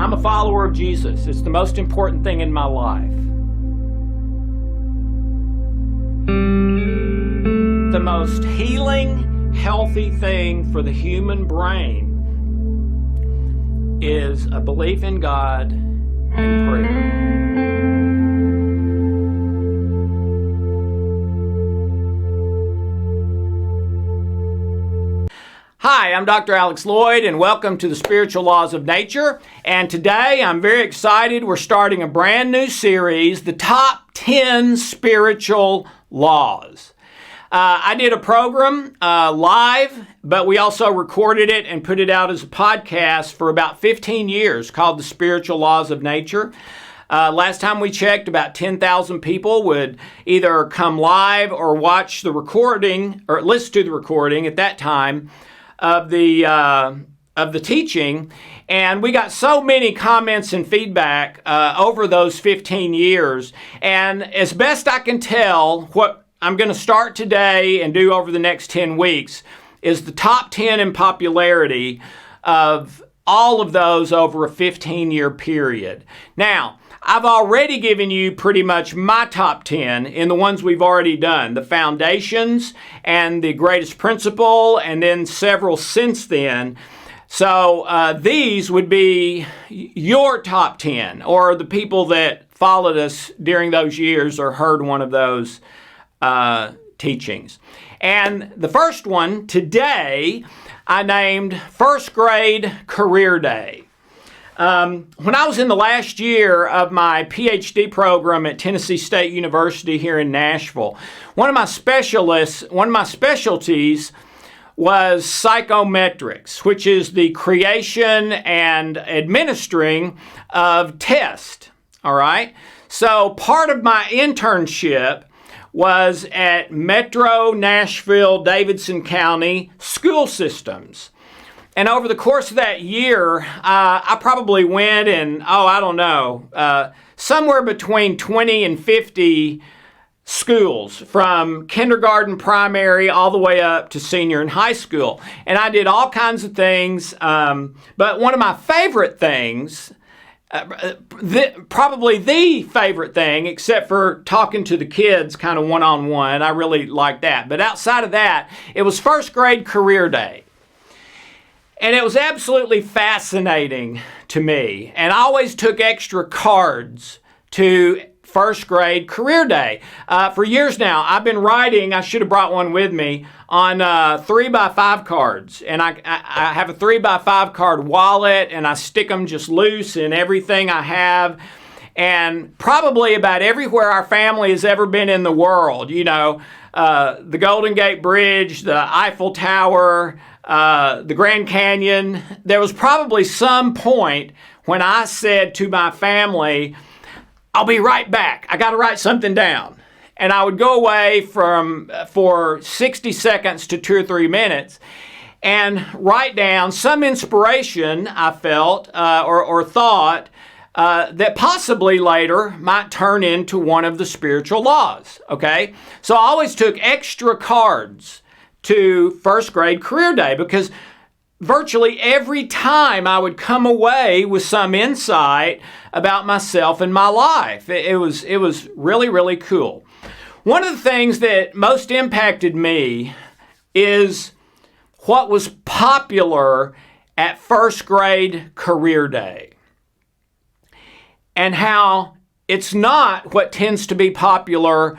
I'm a follower of Jesus. It's the most important thing in my life. The most healing, healthy thing for the human brain is a belief in God and prayer. Hi, I'm Dr. Alex Loyd, and welcome to the Spiritual Laws of Nature. And today I'm very excited. We're starting a brand new series, the Top 10 Spiritual Laws. I did a program live, but we also recorded it and put it out as a podcast for about 15 years called the Spiritual Laws of Nature. Last time we checked, about 10,000 people would either come live or watch the recording or listen to the recording at that time of the teaching, and we got so many comments and feedback over those 15 years. And as best I can tell, what I'm going to start today and do over the next 10 weeks is the top 10 in popularity of all of those over a 15-year period. Now, I've already given you pretty much my top 10 in the ones we've already done, the foundations and the greatest principle, and then several since then. So these would be your top 10, or the people that followed us during those years or heard one of those teachings. And the first one today, I named First Grade Career Day. When I was in the last year of my PhD program at Tennessee State University here in Nashville, one of my specialties was psychometrics, which is the creation and administering of tests. All right. So part of my internship was at Metro Nashville, Davidson County school systems. And over the course of that year, I probably went in, somewhere between 20 and 50 schools, from kindergarten, primary, all the way up to senior and high school. And I did all kinds of things. But one of my favorite things, probably the favorite thing, except for talking to the kids kind of one-on-one, I really liked that. But outside of that, it was First Grade Career Day. And it was absolutely fascinating to me. And I always took extra cards to First Grade Career Day. For years now, I've been writing, I should have brought one with me, on 3x5 cards. And I have a 3x5 card wallet, and I stick them just loose in everything I have. And probably about everywhere our family has ever been in the world, the Golden Gate Bridge, the Eiffel Tower, the Grand Canyon, there was probably some point when I said to my family, I'll be right back. I got to write something down. And I would go away for 60 seconds to 2 or 3 minutes and write down some inspiration I felt or thought that possibly later might turn into one of the spiritual laws, okay? So I always took extra cards to First Grade Career Day because virtually every time I would come away with some insight about myself and my life. It was really, really cool. One of the things that most impacted me is what was popular at First Grade Career Day, and how it's not what tends to be popular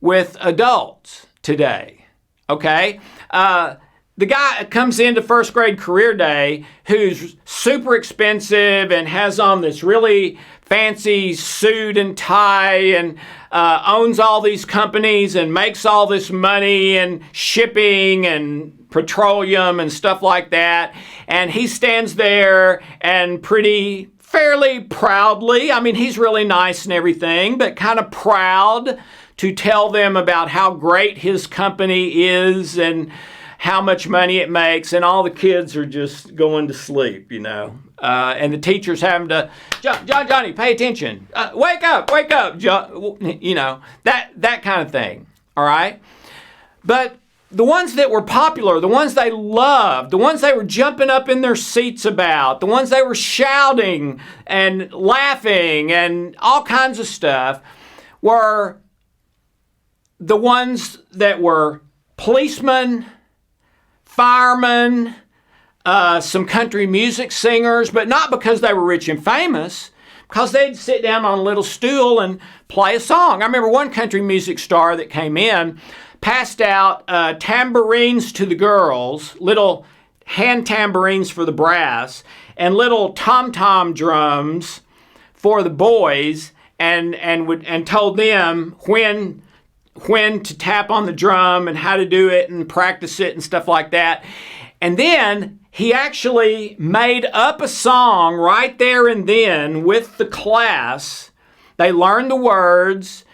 with adults today. Okay? The guy comes into First Grade Career Day who's super expensive and has on this really fancy suit and tie and owns all these companies and makes all this money and shipping and petroleum and stuff like that. And he stands there and fairly proudly, he's really nice and everything, but kind of proud to tell them about how great his company is and how much money it makes, and all the kids are just going to sleep, and the teacher's having to, Johnny, pay attention, wake up, that kind of thing, all right? But the ones that were popular, the ones they loved, the ones they were jumping up in their seats about, the ones they were shouting and laughing and all kinds of stuff, were the ones that were policemen, firemen, some country music singers, but not because they were rich and famous, because they'd sit down on a little stool and play a song. I remember one country music star that came in, passed out tambourines to the girls, little hand tambourines for the brass, and little tom-tom drums for the boys, and told them when to tap on the drum and how to do it and practice it and stuff like that. And then he actually made up a song right there and then with the class. They learned the words,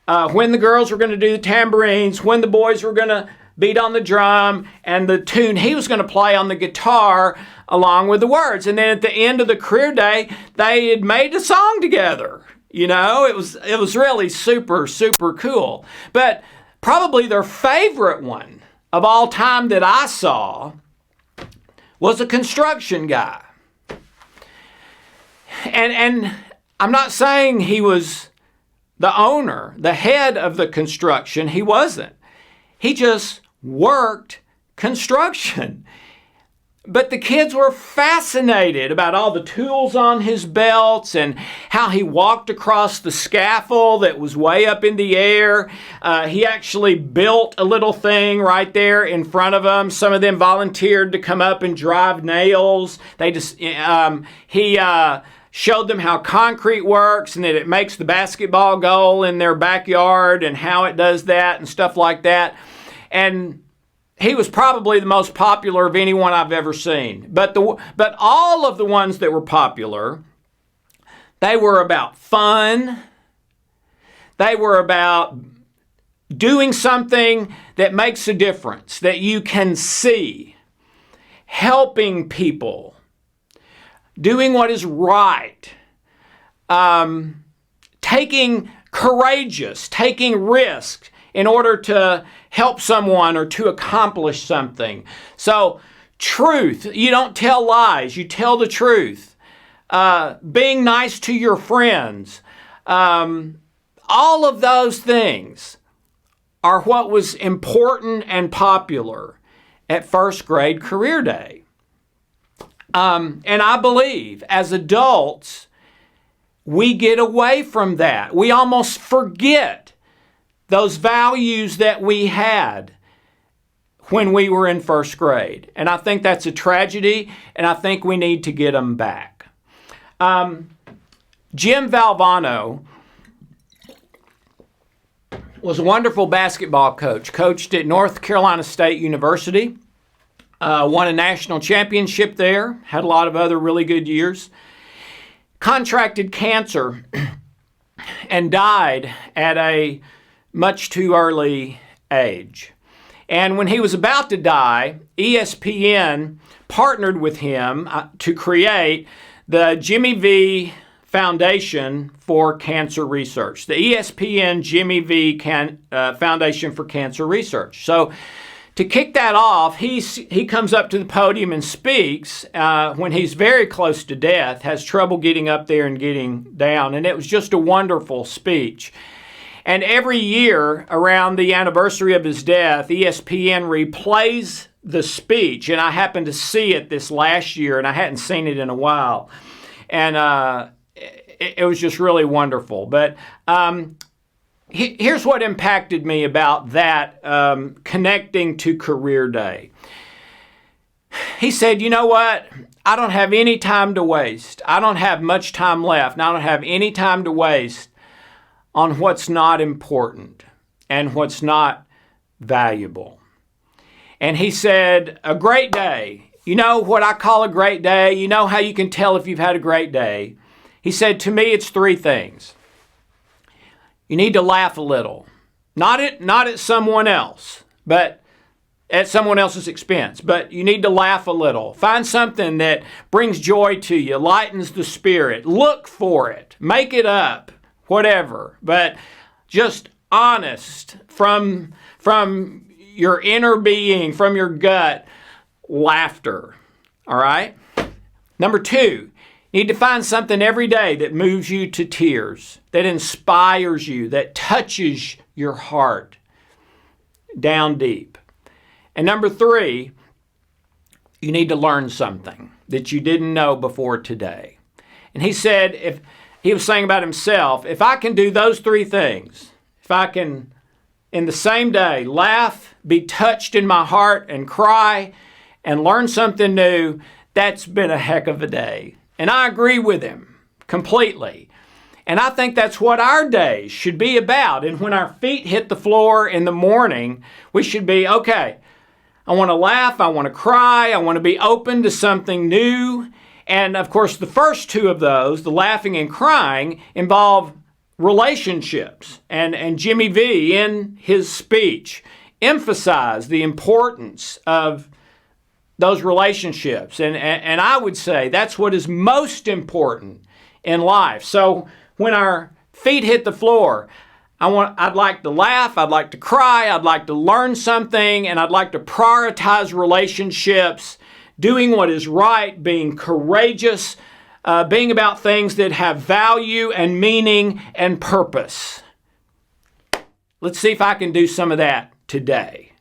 when the girls were going to do the tambourines, when the boys were going to beat on the drum, and the tune he was going to play on the guitar along with the words. And then at the end of the career day, they had made a song together. You know, it was really super, super cool. But probably their favorite one of all time that I saw was a construction guy. And I'm not saying he was the owner, the head of the construction. He wasn't. He just worked construction. But the kids were fascinated about all the tools on his belts and how he walked across the scaffold that was way up in the air. He actually built a little thing right there in front of them. Some of them volunteered to come up and drive nails. He showed them how concrete works and that it makes the basketball goal in their backyard and how it does that and stuff like that. And he was probably the most popular of anyone I've ever seen. But all of the ones that were popular, they were about fun. They were about doing something that makes a difference, that you can see, helping people, doing what is right, taking risks in order to help someone or to accomplish something. So truth, you don't tell lies, you tell the truth. Being nice to your friends. All of those things are what was important and popular at first grade career day. And I believe as adults, we get away from that. We almost forget those values that we had when we were in first grade. And I think that's a tragedy, and I think we need to get them back. Jim Valvano was a wonderful basketball coach, coached at North Carolina State University, won a national championship there, had a lot of other really good years, contracted cancer, and died at a much too early age. And when he was about to die, ESPN partnered with him to create the Jimmy V Foundation for Cancer Research, the ESPN Jimmy V Foundation for Cancer Research. So to kick that off, he comes up to the podium and speaks when he's very close to death, has trouble getting up there and getting down. And it was just a wonderful speech. And every year around the anniversary of his death, ESPN replays the speech. And I happened to see it this last year, and I hadn't seen it in a while. And it was just really wonderful. But here's what impacted me about that, connecting to career day. He said, you know what? I don't have any time to waste. I don't have much time left, and I don't have any time to waste on what's not important and what's not valuable. And he said, a great day. You know what I call a great day? You know how you can tell if you've had a great day? He said, to me, it's three things. You need to laugh a little. Not at someone else, but at someone else's expense. But you need to laugh a little. Find something that brings joy to you, lightens the spirit. Look for it. Make it up. Whatever, but just honest from your inner being, from your gut, laughter. All right? Number 2, you need to find something every day that moves you to tears, that inspires you, that touches your heart down deep. And number 3, you need to learn something that you didn't know before today. And he said, he was saying about himself, if I can do those 3 things, if I can, in the same day, laugh, be touched in my heart, and cry, and learn something new, that's been a heck of a day. And I agree with him completely. And I think that's what our days should be about. And when our feet hit the floor in the morning, we should be, okay, I want to laugh, I want to cry, I want to be open to something new. And of course, the first 2 of those, the laughing and crying, involve relationships. And Jimmy V, in his speech, emphasized the importance of those relationships. And I would say that's what is most important in life. So when our feet hit the floor, I'd like to laugh, I'd like to cry, I'd like to learn something, and I'd like to prioritize relationships, doing what is right, being courageous, being about things that have value and meaning and purpose. Let's see if I can do some of that today.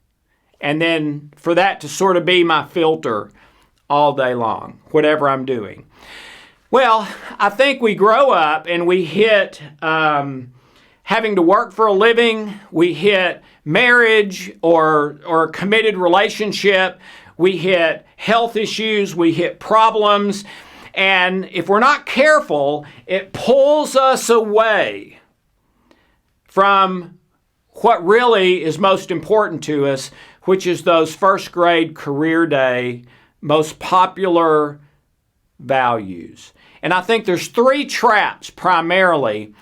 And then for that to sort of be my filter all day long, whatever I'm doing. Well, I think we grow up and we hit having to work for a living, we hit marriage or a committed relationship, we hit health issues, we hit problems, and if we're not careful, it pulls us away from what really is most important to us, which is those first grade career day, most popular values. And I think there's 3 traps primarily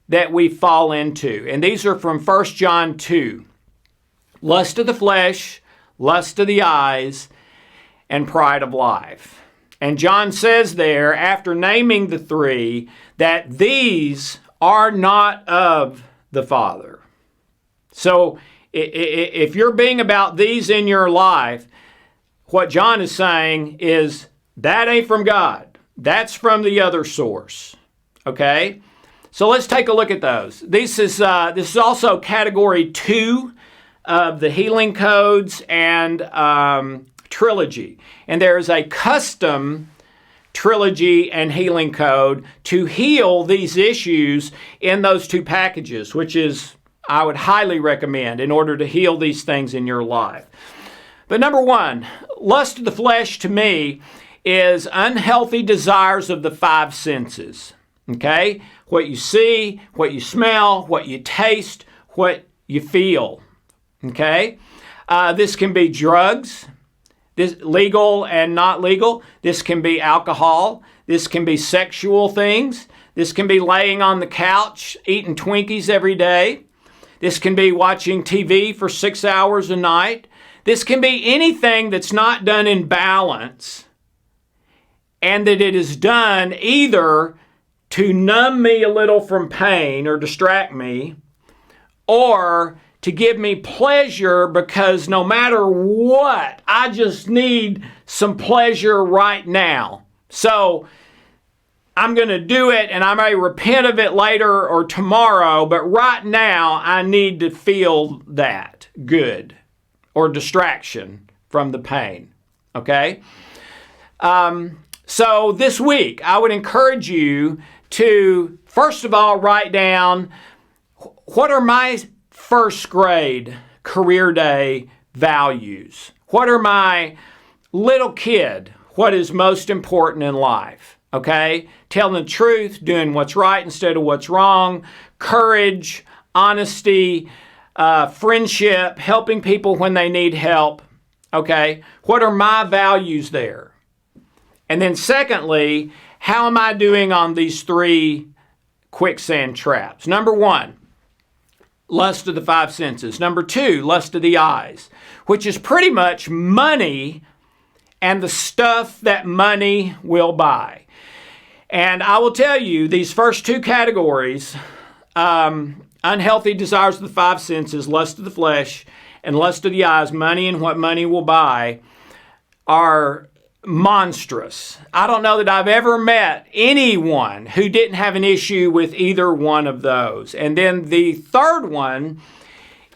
that we fall into. And these are from 1 John 2. Lust of the flesh, lust of the eyes, and pride of life. And John says there, after naming the 3, that these are not of the Father. So if you're being about these in your life, what John is saying is that ain't from God. That's from the other source. Okay? So let's take a look at those. This is also category 2 of the healing codes and trilogy. And there is a custom trilogy and healing code to heal these issues in those 2 packages, which is, I would highly recommend in order to heal these things in your life. But number 1, lust of the flesh to me is unhealthy desires of the 5 senses. Okay? What you see, what you smell, what you taste, what you feel. Okay? This can be drugs, this legal and not legal. This can be alcohol. This can be sexual things. This can be laying on the couch, eating Twinkies every day. This can be watching TV for 6 hours a night. This can be anything that's not done in balance, and that it is done either to numb me a little from pain or distract me, or to give me pleasure because no matter what, I just need some pleasure right now. So I'm going to do it and I may repent of it later or tomorrow, but right now I need to feel that good or distraction from the pain. Okay? So this week, I would encourage you to, first of all, write down what are my first grade career day values? What are my little kid, what is most important in life? Okay? Telling the truth, doing what's right instead of what's wrong, courage, honesty, friendship, helping people when they need help. Okay? What are my values there? And then secondly, how am I doing on these 3 quicksand traps? Number 1, lust of the 5 senses. Number 2, lust of the eyes, which is pretty much money and the stuff that money will buy. And I will tell you, these first 2 categories, unhealthy desires of the 5 senses, lust of the flesh, and lust of the eyes, money and what money will buy, are monstrous. I don't know that I've ever met anyone who didn't have an issue with either one of those. And then the third one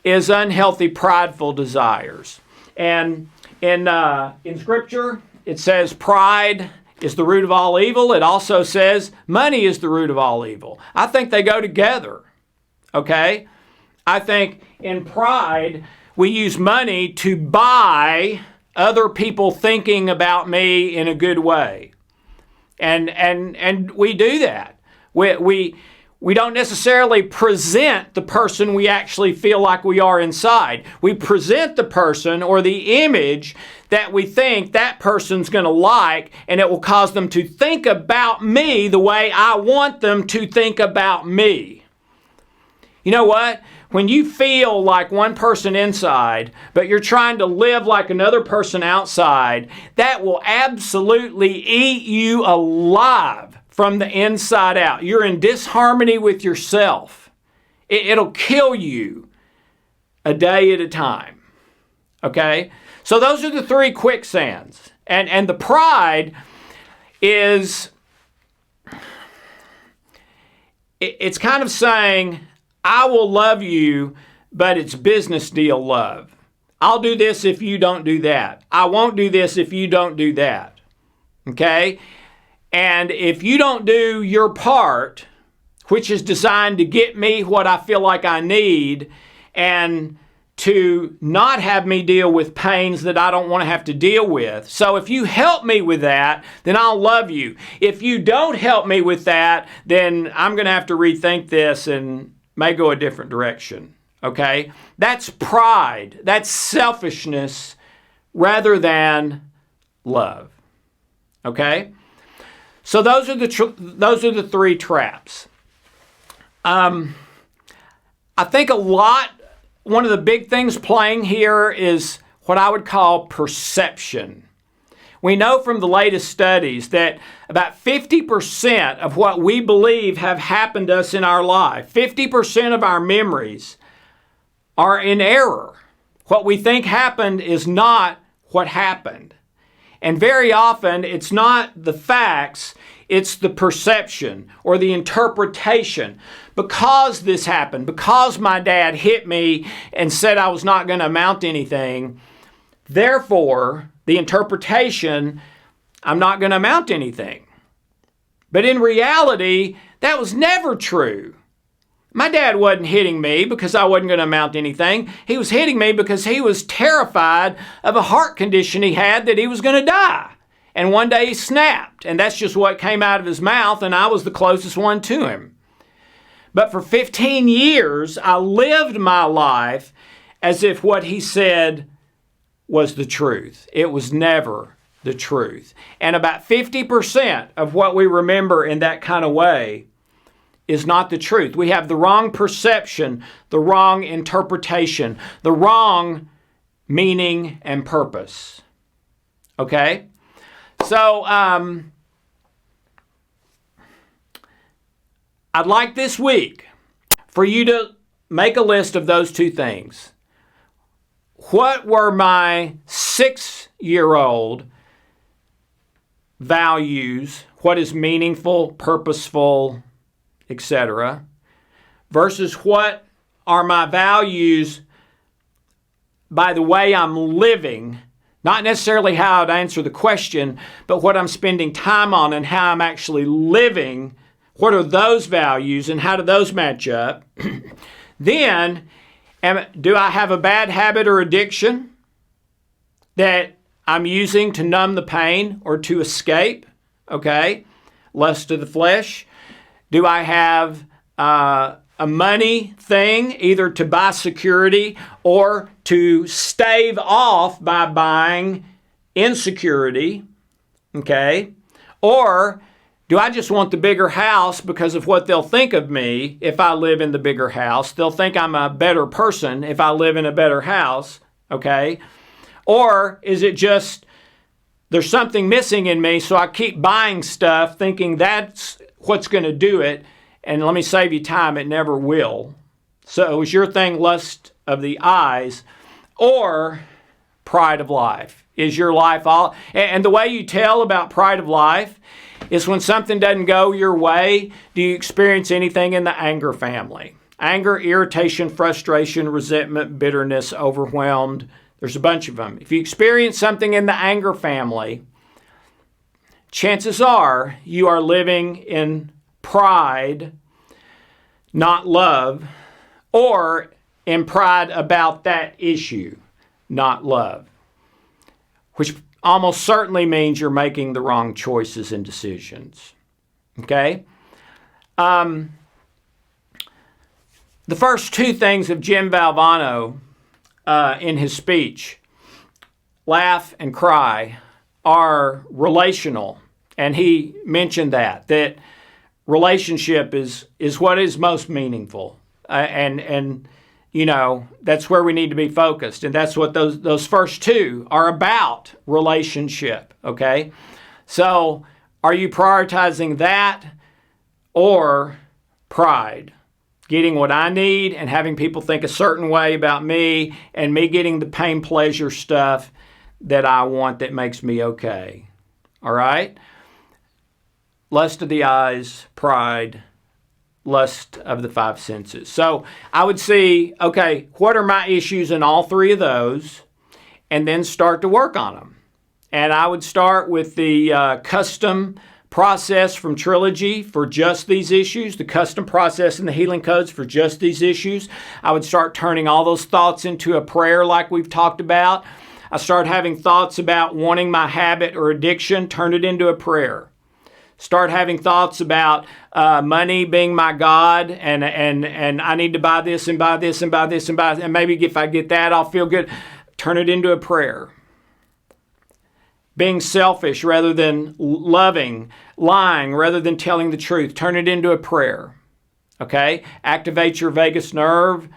is unhealthy, prideful desires. And in Scripture, it says pride is the root of all evil. It also says money is the root of all evil. I think they go together, okay? I think in pride, we use money to buy other people thinking about me in a good way. And we do that. We don't necessarily present the person we actually feel like we are inside. We present the person or the image that we think that person's going to like, and it will cause them to think about me the way I want them to think about me. You know what? When you feel like one person inside, but you're trying to live like another person outside, that will absolutely eat you alive from the inside out. You're in disharmony with yourself. It'll kill you a day at a time. Okay? So those are the three quicksands. And the pride is, it's kind of saying, I will love you, but it's business deal love. I'll do this if you don't do that. I won't do this if you don't do that. Okay? And if you don't do your part, which is designed to get me what I feel like I need and to not have me deal with pains that I don't want to have to deal with. So if you help me with that, then I'll love you. If you don't help me with that, then I'm going to have to rethink this and may go a different direction. Okay? That's pride. That's selfishness rather than love. Okay? So those are the three traps. I think one of the big things playing here is what I would call perception. We know from the latest studies that about 50% of what we believe have happened to us in our life, 50% of our memories are in error. What we think happened is not what happened. And very often, it's not the facts, it's the perception or the interpretation. Because this happened, because my dad hit me and said I was not going to amount to anything, therefore, the interpretation, I'm not going to amount to anything. But in reality, that was never true. My dad wasn't hitting me because I wasn't going to amount to anything. He was hitting me because he was terrified of a heart condition he had that he was going to die. And one day he snapped, and that's just what came out of his mouth, and I was the closest one to him. But for 15 years, I lived my life as if what he said was the truth. It was never the truth. And about 50% of what we remember in that kind of way is not the truth. We have the wrong perception, the wrong interpretation, the wrong meaning and purpose. Okay? So, I'd like this week for you to make a list of those two things. What were my 6-year-old values? What is meaningful, purposeful, etc. Versus what are my values by the way I'm living? Not necessarily how I'd answer the question, but what I'm spending time on and how I'm actually living. What are those values and how do those match up? Then, do I have a bad habit or addiction that I'm using to numb the pain or to escape? Okay, lust of the flesh. Do I have a money thing, either to buy security or to stave off by buying insecurity? Okay, or do I just want the bigger house because of what they'll think of me if I live in the bigger house? They'll think I'm a better person if I live in a better house, okay? Or is it just there's something missing in me, so I keep buying stuff thinking that's what's going to do it, and let me save you time, it never will. So is your thing lust of the eyes, or pride of life? Is your life all... And the way you tell about pride of life is when something doesn't go your way, do you experience anything in the anger family? Anger, irritation, frustration, resentment, bitterness, overwhelmed. There's a bunch of them. If you experience something in the anger family, chances are you are living in pride, not love, or in pride about that issue, not love, which almost certainly means you're making the wrong choices and decisions. Okay? The first two things of Jim Valvano in his speech, laugh and cry, are relational. And he mentioned that relationship is what is most meaningful. And you know, that's where we need to be focused. And that's what those first two are about, relationship, okay? So are you prioritizing that or pride? Getting what I need and having people think a certain way about me and me getting the pain pleasure stuff that I want that makes me okay. All right? Lust of the eyes, pride, lust of the five senses. So I would see, okay, what are my issues in all three of those? And then start to work on them. And I would start with the custom process from Trilogy for just these issues, the custom process and the healing codes for just these issues. I would start turning all those thoughts into a prayer like we've talked about. I start having thoughts about wanting my habit or addiction, turn it into a prayer. Start having thoughts about money being my God, and I need to buy this and buy this and buy this and buy this, and maybe if I get that, I'll feel good. Turn it into a prayer. Being selfish rather than loving, lying rather than telling the truth. Turn it into a prayer. Okay? Activate your vagus nerve,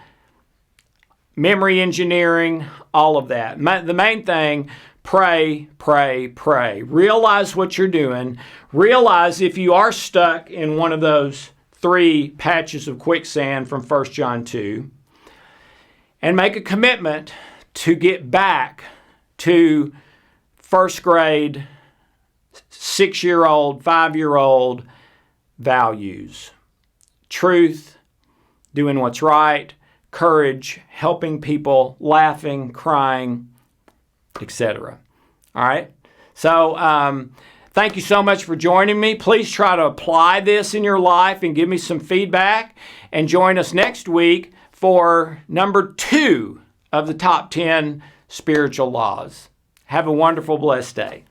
memory engineering, all of that. The main thing, pray, pray, pray. Realize what you're doing. Realize if you are stuck in one of those three patches of quicksand from 1 John 2, and make a commitment to get back to first grade, 6-year-old, 5-year-old values. Truth, doing what's right, courage, helping people, laughing, crying, etc. All right? So, thank you so much for joining me. Please try to apply this in your life and give me some feedback. And join us next week for number 2 of the top 10 spiritual laws. Have a wonderful, blessed day.